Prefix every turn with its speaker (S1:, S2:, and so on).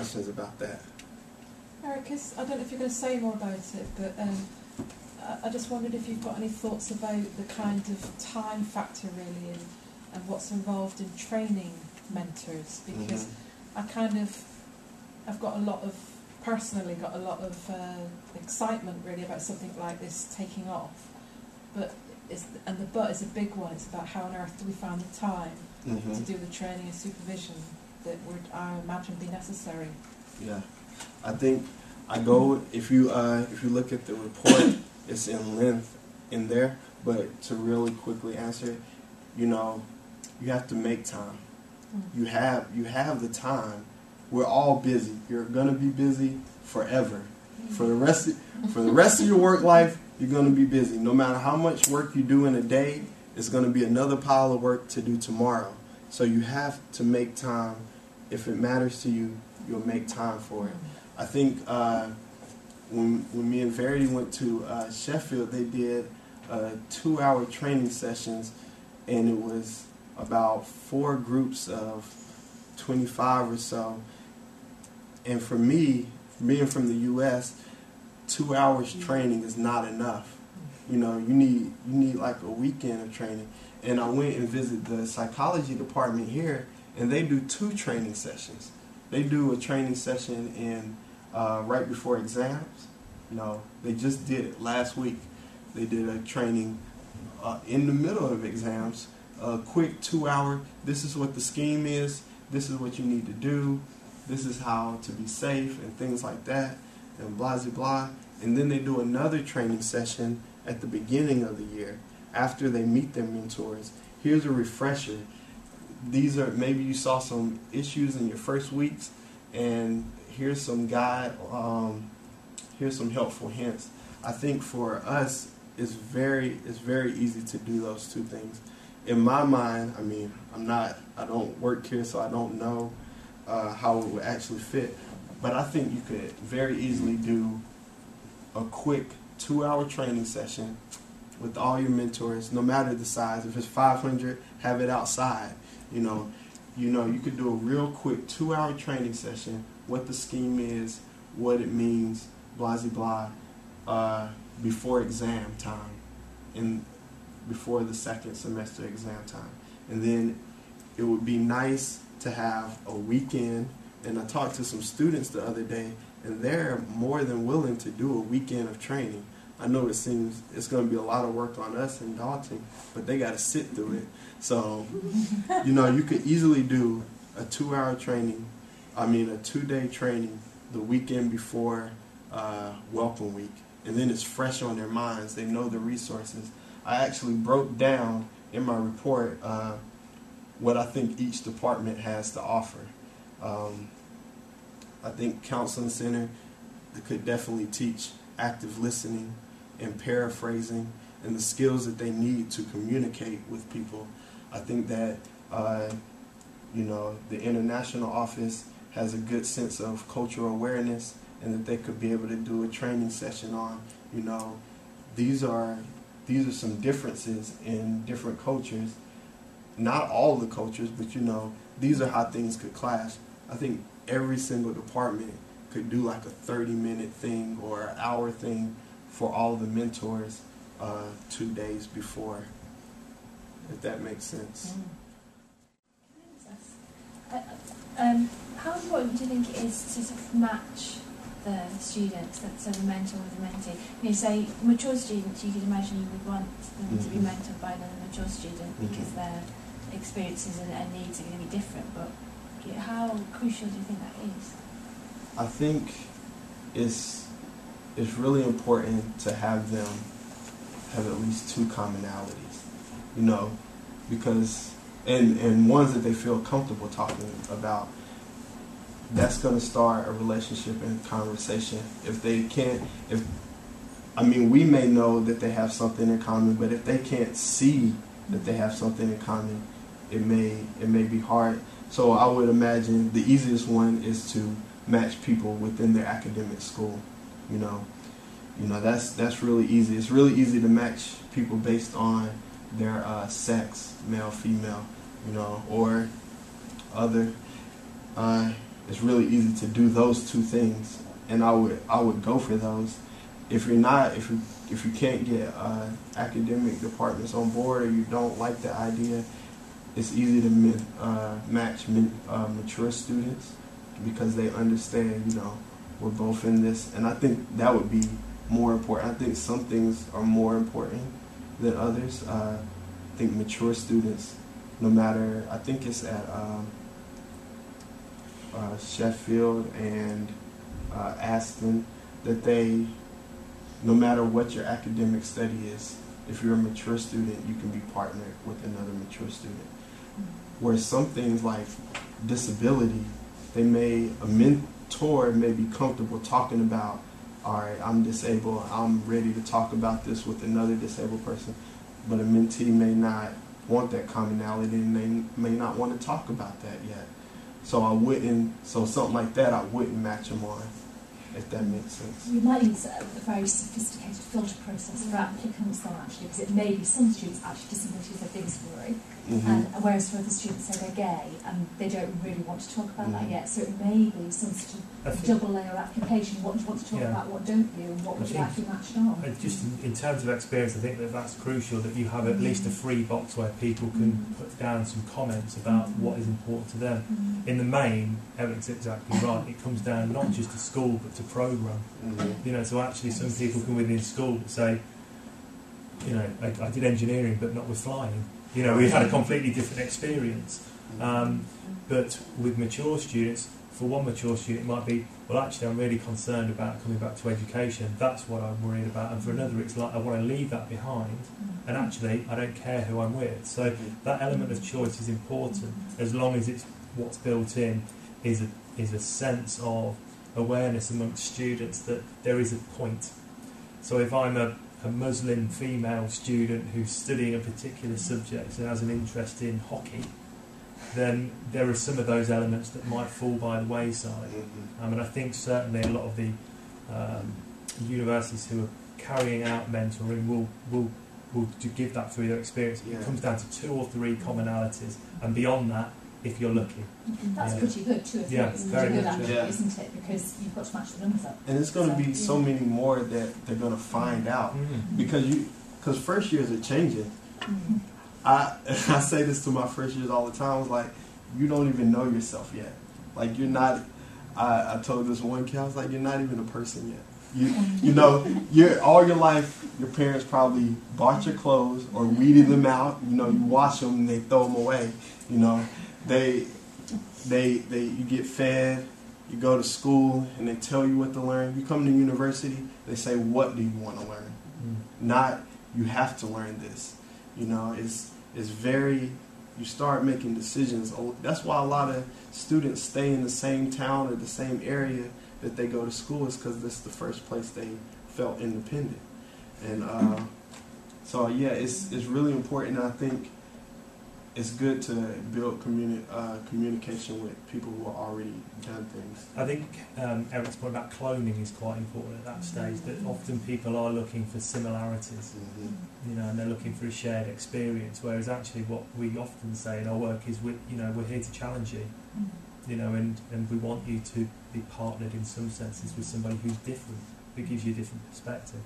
S1: questions about that.
S2: Eric, I don't know if you're going to say more about it, but I just wondered if you've got any thoughts about the kind of time factor really and what's involved in training mentors, because I've got a lot of, personally got a lot of excitement really about something like this taking off, but the but is a big one. It's about how on earth do we find the time to do the training and supervision that would, I imagine, be necessary.
S1: Yeah, I think if you look at the report, it's in length in there, but to really quickly answer, you have to make time. You have the time. We're all busy. You're gonna be busy forever. For the rest of your work life, you're gonna be busy. No matter how much work you do in a day, it's gonna be another pile of work to do tomorrow. So you have to make time. If it matters to you, you'll make time for it. I think when me and Verity went to Sheffield, they did 2-hour training sessions, and it was about 4 groups of 25 or so. And for me, being from the U.S., 2 hours training is not enough. You need like a weekend of training. And I went and visited the psychology department here, and they do 2 training sessions. They do a training session in right before exams. They just did it last week. They did a training in the middle of exams, a quick 2-hour, this is what the scheme is, this is what you need to do, this is how to be safe, and things like that, and blah, blah, blah. And then they do another training session at the beginning of the year, after they meet their mentors. Here's a refresher. These are, maybe you saw some issues in your first weeks, and here's some here's some helpful hints. I think for us, it's very easy to do those 2 things. In my mind, I don't work here, so I don't know how it would actually fit, but I think you could very easily do a quick 2-hour training session with all your mentors, no matter the size. If it's 500, have it outside. You could do a real quick 2-hour training session, what the scheme is, what it means, blah, blah, blah, before exam time, and before the second semester exam time. And then it would be nice to have a weekend, and I talked to some students the other day, and they're more than willing to do a weekend of training. I know it seems it's going to be a lot of work on us and daunting, but they got to sit through it. So, you could easily do a 2-hour training, a 2-day training the weekend before Welcome Week. And then it's fresh on their minds. They know the resources. I actually broke down in my report what I think each department has to offer. I think Counseling Center could definitely teach active listening and paraphrasing and the skills that they need to communicate with people. I think that the international office has a good sense of cultural awareness, and that they could be able to do a training session on, these are some differences in different cultures. Not all the cultures, but these are how things could clash. I think every single department could do like a 30-minute thing or an hour thing for all the mentors 2 days before, if that makes sense.
S3: How important do you think it is to sort of match the students, so the mentor with the mentee? Say mature students, you could imagine you would want them to be mentored by another mature student because their experiences and needs are going to be different, but how crucial do you think that is?
S1: I think it's really important to have them have at least 2 commonalities, because and ones that they feel comfortable talking about. That's going to start a relationship and conversation. If they can't, we may know that they have something in common, but if they can't see that they have something in common, it may be hard. So I would imagine the easiest one is to match people within their academic school. That's really easy. It's really easy to match people based on their sex, male, female, or other. it's really easy to do those two things, and I would go for those. If you can't get academic departments on board, or you don't like the idea, it's easy to match mature students because they understand, you know, we're both in this, and I think that would be more important. I think some things are more important than others. I think mature students, no matter, I think it's at Sheffield and Aston, that they, no matter what your academic study is, if you're a mature student, you can be partnered with another mature student. Whereas some things like disability, a mentor may be comfortable talking about, all right, I'm disabled, I'm ready to talk about this with another disabled person, but a mentee may not want that commonality, and they may not want to talk about that yet. So something like that, I wouldn't match them on, if that makes sense.
S4: We might use a very sophisticated filter process for applicants though, actually, because it may be some students actually disability is their biggest worry, and whereas for other students say they're gay and they don't really want to talk about that yet, so it may be some sort of double layer application. What do you want to talk about, what don't you, and what would you actually match on?
S5: Just in terms of experience, I think that's crucial, that you have at least a free box where people can put down some comments about what is important to them. In the main, Eric's exactly right, it comes down not just to school but to programme. You know, so actually some people come within school and say, you know, I did engineering but not with flying. You know, we had a completely different experience. But with mature students, for one mature student it might be, well actually I'm really concerned about coming back to education, that's what I'm worried about, and for another it's like I want to leave that behind, and actually I don't care who I'm with. So that element of choice is important, as long as it's what's built in is a sense of awareness amongst students that there is a point. So if I'm a Muslim female student who's studying a particular subject and has an interest in hockey, then there are some of those elements that might fall by the wayside. And I think certainly a lot of the universities who are carrying out mentoring will give that through their experience. It comes down to 2 or 3 commonalities, and beyond that, if you're lucky.
S4: That's pretty good, 2 or 3. It's pretty good actually, isn't it? Because you've got to match the numbers up.
S1: And it's going to be so many more that they're going to find out, because first years are changing. I say this to my first years all the time. I was like, you don't even know yourself yet. Like you're not. I told this one kid, I was like, you're not even a person yet. You know, all your life, your parents probably bought your clothes or weeded them out. You know, you wash them and they throw them away. You know, you get fed. You go to school and they tell you what to learn. You come to university, they say, what do you want to learn? Not you have to learn this. You know, it's very, you start making decisions. That's why a lot of students stay in the same town or the same area that they go to school, is because this is the first place they felt independent. And so yeah, it's really important. And I think it's good to build communication with people who are already done things.
S5: I think Eric's point about cloning is quite important at that stage, that often people are looking for similarities, you know, and they're looking for a shared experience, whereas actually what we often say in our work is, we're here to challenge you, you know, and we want you to be partnered in some senses with somebody who's different, who gives you a different perspective.